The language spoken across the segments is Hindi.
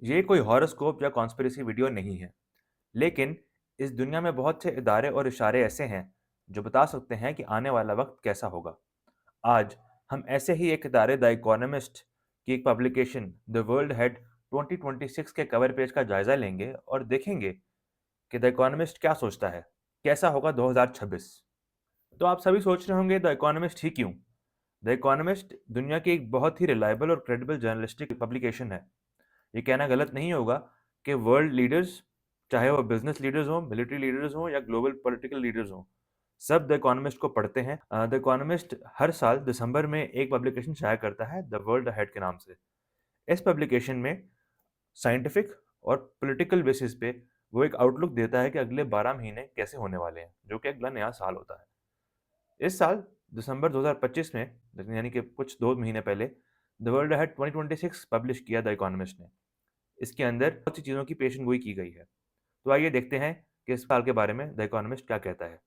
ये कोई हॉरोस्कोप या कॉन्स्पिरेसी वीडियो नहीं है, लेकिन इस दुनिया में बहुत से इदारे और इशारे ऐसे हैं जो बता सकते हैं कि आने वाला वक्त कैसा होगा। आज हम ऐसे ही एक इदारे द इकोनॉमिस्ट की एक पब्लिकेशन द वर्ल्ड हेड 2026 के कवर पेज का जायजा लेंगे और देखेंगे कि द इकोनॉमिस्ट क्या सोचता है, कैसा होगा 2026। तो आप सभी सोच रहे होंगे द इकोनॉमिस्ट ही क्यों? द इकोनॉमिस्ट दुनिया की एक बहुत ही रिलायबल और क्रेडिबल जर्नलिस्टिक पब्लिकेशन है। ये कहना गलत नहीं होगा कि वर्ल्ड लीडर्स, चाहे वो बिजनेस लीडर्स हों, मिलिट्री लीडर्स हों या ग्लोबल पॉलिटिकल लीडर्स हों, सब द इकोनॉमिस्ट को पढ़ते हैं। द इकोनॉमिस्ट हर साल दिसंबर में एक पब्लिकेशन शाया करता है द वर्ल्ड हेड के नाम से। इस पब्लिकेशन में साइंटिफिक और पॉलिटिकल बेसिस पे वो एक आउटलुक देता है कि अगले 12 महीने कैसे होने वाले हैं, जो कि अगला नया साल होता है। इस साल दिसंबर 2025 में, यानी कि कुछ 2 महीने पहले, द वर्ल्ड हेड 2026 पब्लिश किया द इकोनॉमिस्ट ने। इसके अंदर बहुत सी चीज़ों की पेशेनगोई की गई है। तो आइए देखते हैं कि इस साल के बारे में द इकोनॉमिस्ट क्या कहता है।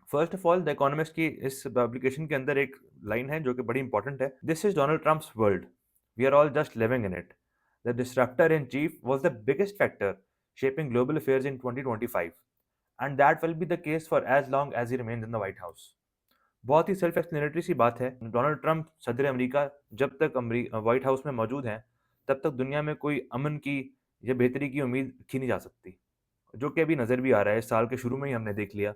First of all, the economist की इस पब्लिकेशन के अंदर एक लाइन है जो कि बड़ी इंपॉर्टेंट है। This is Donald Trump's world, we are all just living in it, the destructor in chief was the biggest factor shaping global affairs in 2025 and that will be the case for as long as he remains in the White House. बहुत ही सेल्फ एक्सप्लेनेटरी सी बात है। डोनाल्ड ट्रंप सदर अमेरिका जब तक व्हाइट हाउस में मौजूद हैं, तब तक दुनिया में कोई अमन की या बेहतरी की उम्मीद की नहीं जा सकती, जो कि अभी नज़र भी आ रहा है। इस साल के शुरू में ही हमने देख लिया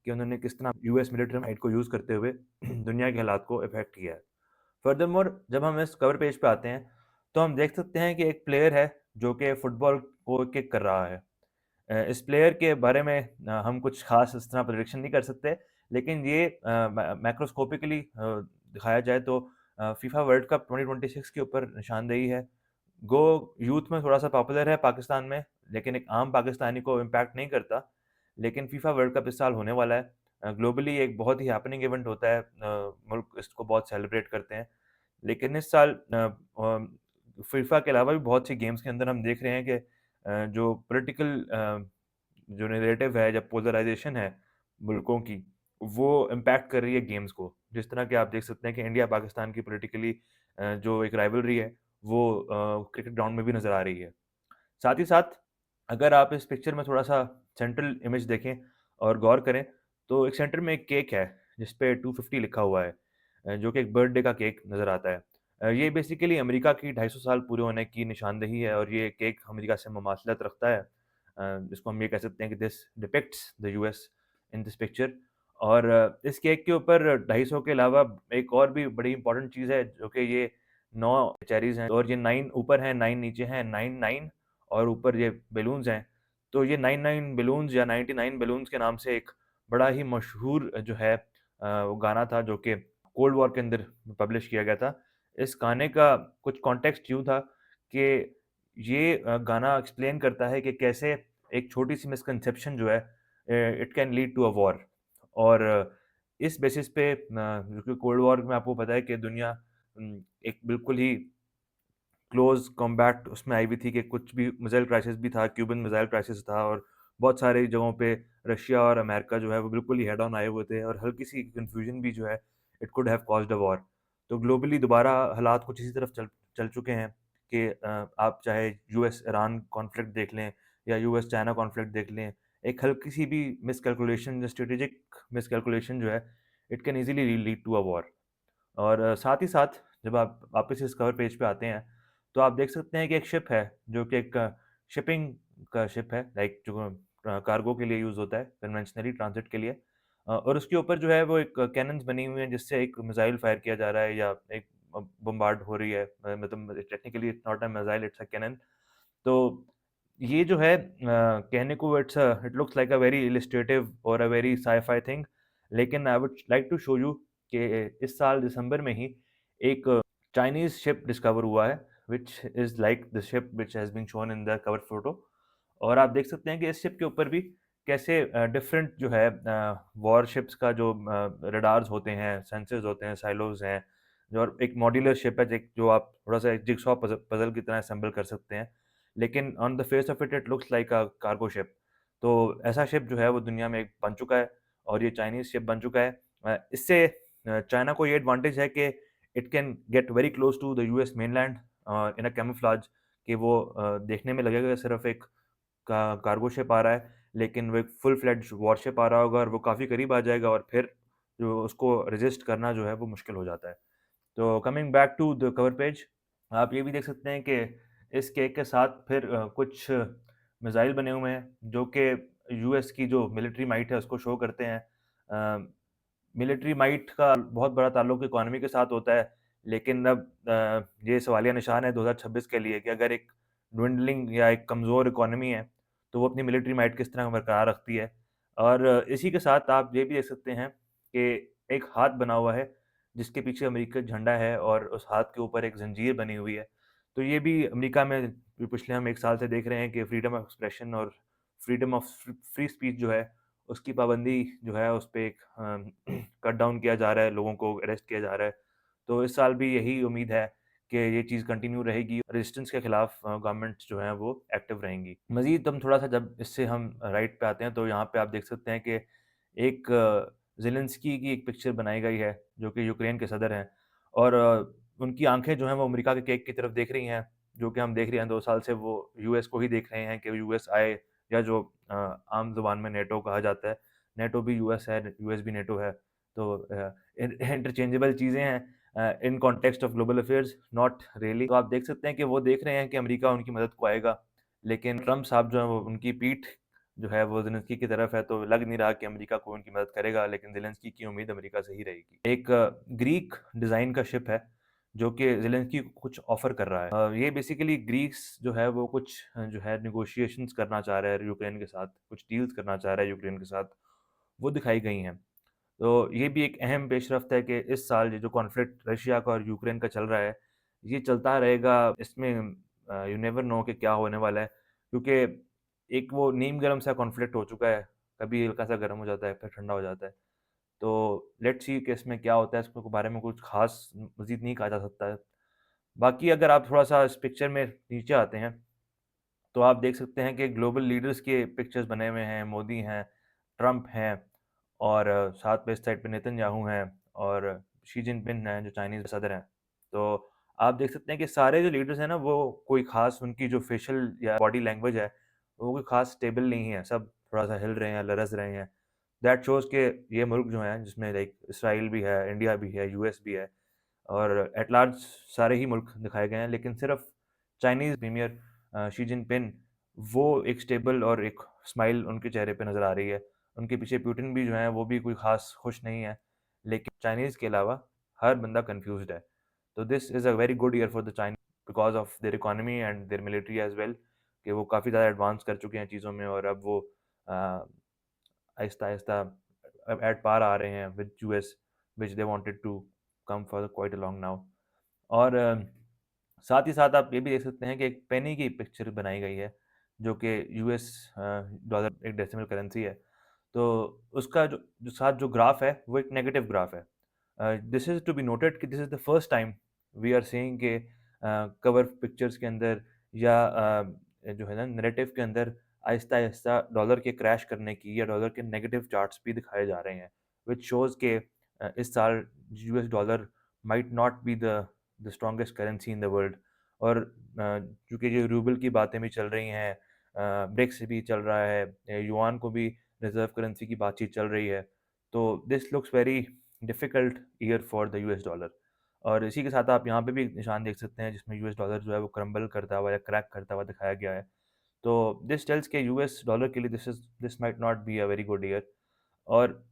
कि उन्होंने किस तरह यूएस मिलिट्री माइट को यूज़ करते हुए दुनिया के हालात को इफेक्ट किया है। फर्दरमोर, जब हम इस कवर पेज पे आते हैं, तो हम देख सकते हैं कि एक प्लेयर है जो कि फुटबॉल को किक कर रहा है। इस प्लेयर के बारे में हम कुछ खास इस तरह प्रेडिक्शन नहीं कर सकते, लेकिन ये मैक्रोस्कोपिकली दिखाया जाए तो फीफा वर्ल्ड कप 2026 के ऊपर निशानदेही है। गो यूथ में थोड़ा सा पॉपुलर है पाकिस्तान में, लेकिन एक आम पाकिस्तानी को इम्पैक्ट नहीं करता। लेकिन फीफा वर्ल्ड कप इस साल होने वाला है। ग्लोबली एक बहुत ही हैपनिंग इवेंट होता है। मुल्क इसको बहुत सेलिब्रेट करते हैं। लेकिन इस साल फीफा के अलावा भी बहुत सी गेम्स के अंदर हम देख रहे हैं कि जो पॉलिटिकल जो नैरेटिव है या पोलराइजेशन है मुल्कों की, वो इम्पैक्ट कर रही है गेम्स को। जिस तरह के आप देख सकते हैं कि इंडिया पाकिस्तान की पॉलिटिकली जो एक राइवलरी है, वो क्रिकेट ग्राउंड में भी नज़र आ रही है। साथ ही साथ, अगर आप इस पिक्चर में थोड़ा-सा सेंट्रल इमेज देखें और गौर करें, तो एक सेंटर में एक केक है, जिस पे 250 लिखा हुआ है, जो कि एक बर्थडे का केक नज़र आता है। ये बेसिकली अमेरिका की 250 साल पूरे होने की निशानदेही है और ये केक अमेरिका से मुमासिलत रखता है। जिसको हम ये कह सकते हैं कि this depicts the US in this picture. और इस केक के ऊपर 250 के अलावा एक और भी बड़ी इंपॉर्टेंट चीज़ है, जो कि ये 9 चेरीज़ हैं और ये 9 ऊपर हैं, 9 नीचे हैं, 9 और ऊपर ये बलून्स हैं। तो ये 99 बलून्स या 99 बलून्स के नाम से एक बड़ा ही मशहूर जो है वो गाना था, जो कि कोल्ड वॉर के अंदर पब्लिश किया गया था। इस गाने का कुछ कॉन्टेक्स्ट यूँ था कि ये गाना एक्सप्लेन करता है कि कैसे एक छोटी-सी मिसकंसेप्शन जो है it can lead to a war. और इस बेसिस पे क्योंकि कोल्ड वॉर में आपको पता है कि दुनिया एक बिल्कुल ही क्लोज़ कॉम्बैट उसमें आई हुई थी कि कुछ भी मिसाइल क्राइसिस भी था, क्यूबन मिसाइल क्राइसिस था और बहुत सारी जगहों पे रशिया और अमेरिका जो है वो बिल्कुल ही हेड ऑन आए हुए थे और हल्की-सी कन्फ्यूजन भी जो है it could have caused a war. तो ग्लोबली दोबारा हालात कुछ इसी तरफ चल चल चुके हैं कि आप चाहे यूएस ईरान कॉन्फ्लिक्ट देख लें या यूएस चाइना कॉन्फ्लिक्ट देख लें, एक हल्की-सी भी मिसकैलकुलेशन या स्ट्रेटेजिक मिसकैलकुलेशन जो है, it can easily lead to a war. और साथ ही साथ, जब आप वापस इस कवर पेज पे आते हैं, तो आप देख सकते हैं कि एक शिप है, जो कि एक शिपिंग का शिप है, लाइक जो कार्गो के लिए यूज़ होता है, कन्वेंशनली ट्रांज़िट के लिए। और उसके ऊपर जो है वो एक कैनन्स बनी हुई हैं, जिससे एक मिसाइल फायर किया जा रहा है या एक बम्बार्ड हो रही है। मतलब technically it's not a missile, it's a cannon. तो ये जो है कहने को it looks like a very illustrative और अ वेरी साइ-फाई थिंग, लेकिन I would like to show you कि इस साल दिसंबर में ही एक चाइनीज़ शिप डिस्कवर हुआ है, which is like the ship which has been shown in the cover photo. और आप देख सकते हैं कि इस शिप के ऊपर भी कैसे डिफरेंट जो है वॉरशिप्स का जो रडार्स होते हैं, सेंसर्स होते हैं, साइलोज़ हैं, जो और एक मॉड्यूलर शिप है जो आप थोड़ा-सा एक जिगसॉ पज़ल पज़ल की तरह असेंबल कर सकते हैं। लेकिन on the face of it, it looks like a cargo ship. तो ऐसा शिप जो है वो दुनिया में एक बन चुका है और ये चाइनीज़ शिप बन चुका है। इससे चाइना को ये एडवांटेज है कि it can get very close to the US mainland in a camouflage, कि वो देखने में लगेगा सिर्फ़ एक का कार्गो शिप आ रहा है, लेकिन वो एक फुल फ्लेड्ज्ड वॉरशिप आ रहा होगा और वो काफ़ी करीब आ जाएगा और फिर जो उसको रेज़िस्ट करना जो है वो मुश्किल हो जाता है। तो coming back to the cover page, आप ये भी देख सकते हैं कि इस केक के साथ फिर कुछ मिसाइल बने हुए हैं, जो कि यूएस की जो मिलिट्री माइट है उसको शो करते हैं। मिलिट्री माइट का बहुत बड़ा ताल्लुक इकॉनमी के साथ होता है, लेकिन अब ये सवालिया निशान है 2026 के लिए कि अगर एक ड्विंडलिंग या एक कमज़ोर इकॉनमी है, तो वो अपनी मिलिट्री माइट किस तरह बरकरार रखती है। और इसी के साथ आप ये भी देख सकते हैं कि एक हाथ बना हुआ है, जिसके पीछे अमेरिका का झंडा है और उस हाथ के ऊपर एक ज़ंजीर बनी हुई है। तो ये भी अमेरिका में पिछले हम 1 साल से देख रहे हैं कि फ्रीडम ऑफ एक्सप्रेशन और फ्रीडम ऑफ फ्री स्पीच जो है, उसकी पाबंदी जो है उस पे एक कट डाउन किया जा रहा है, लोगों को अरेस्ट किया जा रहा है। तो इस साल भी यही उम्मीद है कि ये चीज़ कंटिन्यू रहेगी, रेजिस्टेंस के खिलाफ गवर्नमेंट्स जो हैं वो एक्टिव रहेंगी। मज़ीद हम थोड़ा-सा जब इससे हम राइट पे आते हैं, तो यहाँ पे आप देख सकते हैं कि एक ज़ेलेंस्की की एक पिक्चर बनाई गई है, जो कि यूक्रेन के सदर हैं और उनकी आँखें जो हैं वो अमेरिका के केक की तरफ देख रही हैं, जो कि हम देख रहे हैं 2 साल से वो यूएस को ही देख रहे हैं कि यूएस आए, या जो आम ज़ुबान में नेटो कहा जाता है। नेटो भी यूएस है, यूएस भी नेटो है। तो इंटरचेंजेबल चीज़ें हैं in context of global affairs, not really. तो आप देख सकते हैं कि वो देख रहे हैं कि अमेरिका उनकी मदद को आएगा, लेकिन ट्रम्प साहब जो हैं वो उनकी पीठ जो है वो ज़ेलेंस्की की तरफ है, तो लग नहीं रहा कि अमेरिका कोई उनकी मदद करेगा, लेकिन ज़ेलेंस्की की उम्मीद अमेरिका से ही रहेगी। एक ग्रीक डिज़ाइन का शिप है, जो कि ज़ेलेंस्की को कुछ ऑफ़र कर रहा है। ये बेसिकली ग्रीस जो है वो कुछ जो है नेगोशिएशंस करना चाह रहा है यूक्रेन के साथ, कुछ डील्स करना चाह रहा है यूक्रेन के साथ, वो दिखाई गई हैं। तो ये भी एक अहम पेशरफ्त है कि इस साल ये जो कॉन्फ्लिक्ट रशिया का और यूक्रेन का चल रहा है, ये चलता रहेगा। इसमें यू नेवर नो कि क्या होने वाला है, क्योंकि एक वो नीम गर्म सा कॉन्फ्लिक्ट हो चुका है, कभी हल्का-सा गर्म हो जाता है, फिर ठंडा हो जाता है। तो लेट्स सी कि इसमें क्या होता है, इसके बारे में कुछ ख़ास मज़ीद नहीं कहा जा सकता है। बाकी अगर आप थोड़ा-सा इस पिक्चर में नीचे आते हैं, तो आप देख सकते हैं कि ग्लोबल लीडर्स के पिक्चर्स बने हुए हैं, मोदी हैं, ट्रम्प हैं और साथ में इस साइड पे नेतन्याहू हैं और शी जिनपिंग हैं, जो चाइनीज़ सदर हैं। तो आप देख सकते हैं कि सारे जो लीडर्स हैं ना, वो कोई ख़ास उनकी जो फेशियल या बॉडी लैंग्वेज है, वो कोई ख़ास स्टेबल नहीं है, सब थोड़ा-सा हिल रहे हैं, लरज़ रहे हैं। दैट शोज़ कि ये मुल्क जो हैं, जिसमें लाइक इसराइल भी है, इंडिया भी है, यूएस भी है और एट लार्ज सारे ही मुल्क दिखाए गए हैं, लेकिन सिर्फ़ चाइनीज़ प्रीमियर शी जिनपिंग, वो एक स्टेबल और एक स्माइल उनके चेहरे पे नज़र आ रही है। उनके पीछे पुतिन भी जो हैं, वो भी कोई ख़ास खुश नहीं है, लेकिन चाइनीज़ के अलावा हर बंदा कन्फ्यूज़्ड है। तो this is a very good year for the Chinese because of their economy and their military as well, कि वो काफ़ी ज़्यादा एडवांस कर चुके हैं चीज़ों में और अब वो आहिस्ता-आहिस्ता अब एट पार आ रहे हैं with US, which they wanted to come for quite a long now. और साथ ही साथ आप ये भी देख सकते हैं कि एक पेनी की पिक्चर बनाई गई है, जो कि यूएस डॉलर एक डेसिमल करेंसी है। तो उसका जो साथ जो ग्राफ है, वो एक नेगेटिव ग्राफ है। This is to be noted कि this is the first time we are seeing के कवर पिक्चर्स के अंदर या जो है ना नैरेटिव के अंदर आहिस्ता-आहिस्ता डॉलर के क्रैश करने की या डॉलर के नेगेटिव चार्ट्स भी दिखाए जा रहे हैं, व्हिच शोज़ के इस साल US dollar might not be the strongest currency in the world. और चूँकि ये रूबल की बातें भी चल रही हैं, ब्रिक्स भी चल रहा है, युआन को भी रिज़र्व करेंसी की बातचीत चल रही है। तो this looks very difficult year for the US dollar. और इसी के साथ आप यहाँ पे भी एक निशान देख सकते हैं, जिसमें यूएस डॉलर जो है वो क्रम्बल करता हुआ या क्रैक करता हुआ दिखाया गया है। तो दिस टेल्स के यूएस डॉलर के लिए this might not be a very good year. और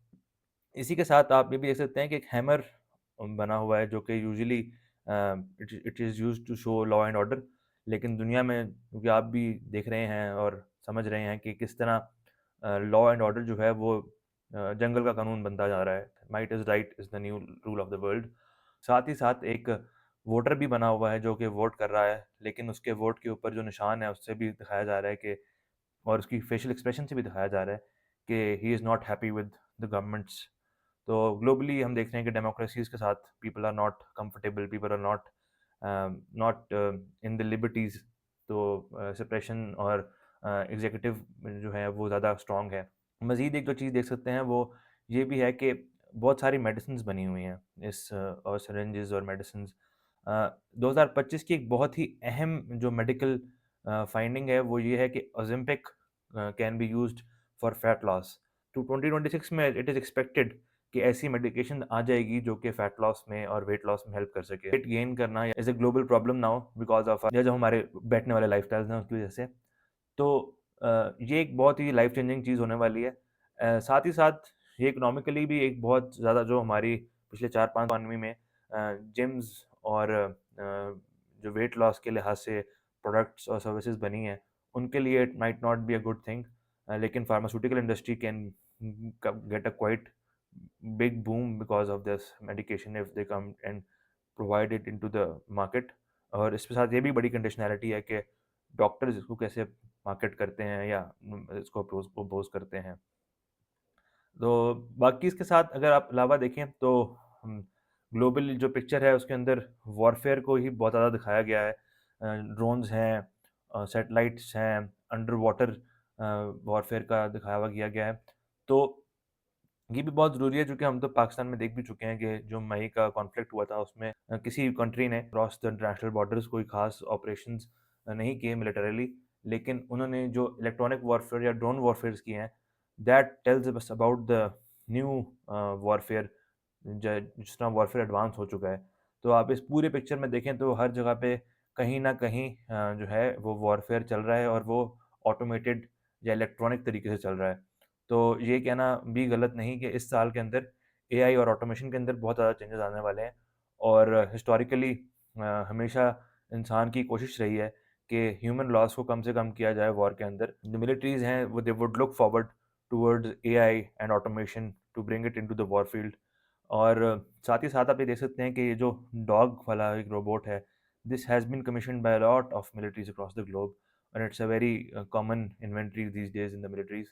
इसी के साथ आप ये भी देख सकते हैं कि एक हैमर बना हुआ है, जो कि usually it is used to show law and order. लेकिन दुनिया में, क्योंकि आप भी देख रहे हैं और समझ रहे हैं कि किस तरह लॉ एंड ऑर्डर जो है वो जंगल का कानून बनता जा रहा है। Might is right is the new rule of the world. साथ ही साथ एक वोटर भी बना हुआ है, जो कि वोट कर रहा है, लेकिन उसके वोट के ऊपर जो निशान है, उससे भी दिखाया जा रहा है कि, और उसकी फेशियल एक्सप्रेशन से भी दिखाया जा रहा है कि he is not happy with the governments. तो ग्लोबली हम देख रहे हैं कि डेमोक्रेसीज़ के साथ people are not comfortable, people are not not in the liberties. तो सेपरेशन और एग्ज़ीक्यूटिव जो है वो ज़्यादा स्ट्रॉन्ग है। मज़ीद एक जो चीज़ देख सकते हैं, वो ये भी है कि बहुत सारी मेडिसिन्स बनी हुई हैं, और सिरिंजेस और मेडिसिन्स 2025 की एक बहुत ही अहम जो मेडिकल फाइंडिंग है वो ये है कि Ozempic can be used for fat loss. तो 2026 में इट इज़ एक्सपेक्टेड कि ऐसी मेडिकेशन आ जाएगी जो कि फैट लॉस में और वेट लॉस में हेल्प कर सके। वेट गेन करना is a global problem now because of ये जो हमारे बैठने वाले लाइफ़स्टाइल्स हैं उसकी वजह से। तो ये एक बहुत ही लाइफ़ चेंजिंग चीज़ होने वाली है। साथ ही साथ ये इकोनॉमिकली भी एक बहुत ज़्यादा जो हमारी पिछले 4-5 इकॉनमी में जिम्स और जो वेट लॉस के लिहाज से प्रोडक्ट्स और सर्विसेज बनी हैं, उनके लिए it might not be a good thing. लेकिन pharmaceutical industry can get a quite big boom because of this medication if they come and provide it into the market. और इसके साथ ये भी बड़ी कंडीशनैलिटी है कि डॉक्टर्स इसको कैसे मार्केट करते हैं या इसको अपोज़ करते हैं। तो बाकी इसके साथ अगर आप अलावा देखें तो ग्लोबल जो पिक्चर है उसके अंदर वॉरफेयर को ही बहुत ज़्यादा दिखाया गया है। ड्रोन्स हैं, सैटेलाइट्स हैं, अंडर वाटर वॉरफेयर का दिखावा किया गया है। तो ये भी बहुत ज़रूरी है चूँकि हम तो पाकिस्तान में देख भी चुके हैं कि जो मई का कॉन्फ्लिक्ट हुआ था उसमें किसी कंट्री ने क्रॉस द इंटरनेशनल बॉर्डर्स कोई ख़ास ऑपरेशंस नहीं किए मिलिटरीली, लेकिन उन्होंने जो इलेक्ट्रॉनिक वॉरफेयर या ड्रोन वॉरफेयर्स किए हैं, that tells us about the new warfare जिस तरह वॉरफेयर एडवांस हो चुका है। तो आप इस पूरे पिक्चर में देखें तो हर जगह पे कहीं न कहीं जो है वो वॉरफेयर चल रहा है और वो ऑटोमेटेड या इलेक्ट्रॉनिक तरीके से चल रहा है। तो ये कहना भी गलत नहीं कि इस साल के अंदर एआई और ऑटोमेशन के अंदर बहुत ज़्यादा चेंजेस आने वाले हैं और हिस्टोरिकली हमेशा इंसान की कोशिश रही है कि ह्यूमन लॉस को कम से कम किया जाए वॉर के अंदर। जो मिलिट्रीज़ हैं वो they would look forward towards AI and automation to bring it into the war field. और साथ ही साथ आप ये देख सकते हैं कि ये जो डॉग वाला एक रोबोट है, this has been commissioned by a lot of militaries across the globe and it's a very common inventory these days in the militaries.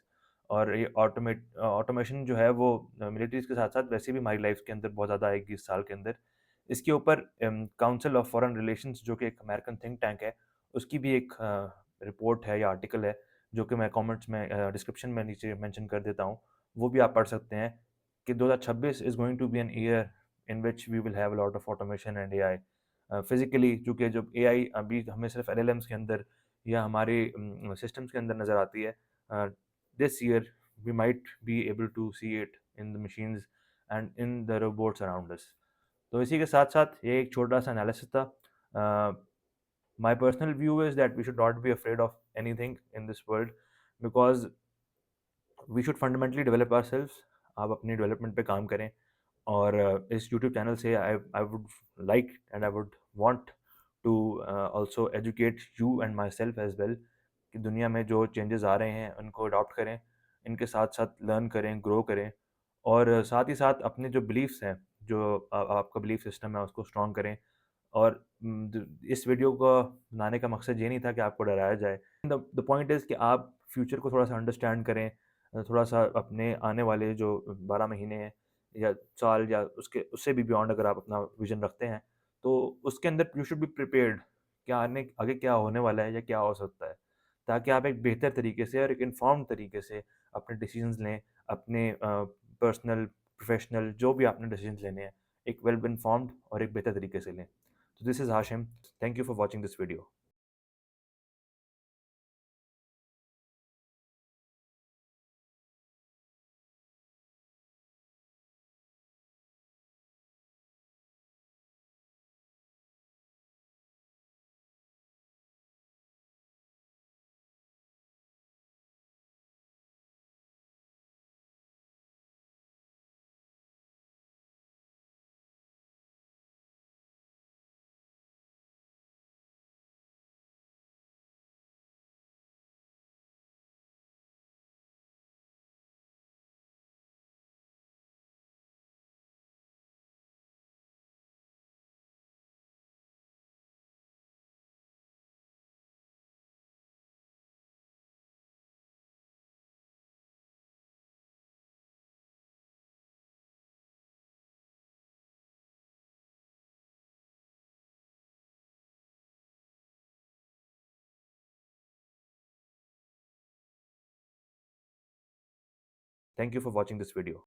और ये ऑटोमेशन जो है वो मिलिट्रीज़ के साथ-साथ वैसे भी हमारी लाइफ़ के अंदर बहुत ज़्यादा आएगी इस साल के अंदर। इसके ऊपर काउंसिल ऑफ फॉरेन रिलेशंस जो कि एक अमेरिकन थिंक टैंक है, उसकी भी एक रिपोर्ट है या आर्टिकल है, जो कि मैं कमेंट्स में डिस्क्रिप्शन में नीचे मेंशन कर देता हूँ। वो भी आप पढ़ सकते हैं कि 2026 is going to be an year in which we will have a lot of automation and AI. Physically चूँकि जब एआई अभी हमें सिर्फ़ एलएलएम्स के अंदर या हमारे सिस्टम्स के अंदर नज़र आती है, uh, this year we might be able to see it in the machines and in the robots around us. तो इसी के साथ-साथ ये एक छोटा-सा एनालिसिस था। My personal view is that we should not be afraid of anything in this world because we should fundamentally develop ourselves. आप अपनी डेवलपमेंट पे काम करें और इस यूट्यूब चैनल से I I would like and I would want to also educate you and myself as well कि दुनिया में जो चेंजेस आ रहे हैं उनको अडॉप्ट करें, इनके साथ साथ लर्न करें, ग्रो करें और साथ ही साथ अपने जो बिलीफ्स हैं, जो आपका बिलीफ सिस्टम है उसको स्ट्रॉन्ग करें। और इस वीडियो को बनाने का मकसद ये नहीं था कि आपको डराया जाए। द पॉइंट इज़ कि आप फ्यूचर को थोड़ा सा अंडरस्टैंड करें, थोड़ा सा अपने आने वाले जो 12 महीने हैं या साल या उसके उससे भी बियॉन्ड अगर आप अपना विज़न रखते हैं, तो उसके अंदर यू शुड बी प्रिपेयर्ड कि आने आगे क्या होने वाला है या क्या हो सकता है। ताकि आप एक बेहतर तरीके से और एक इन्फॉर्म्ड तरीके से अपने डिसीज़न्स लें, अपने पर्सनल, प्रोफ़ेशनल जो भी आपने डिसीज़न्स लेने हैं, एक वेल इन्फॉर्म्ड और एक बेहतर तरीके से लें। So this is Hashim. Thank you for watching this video. Thank you for watching this video.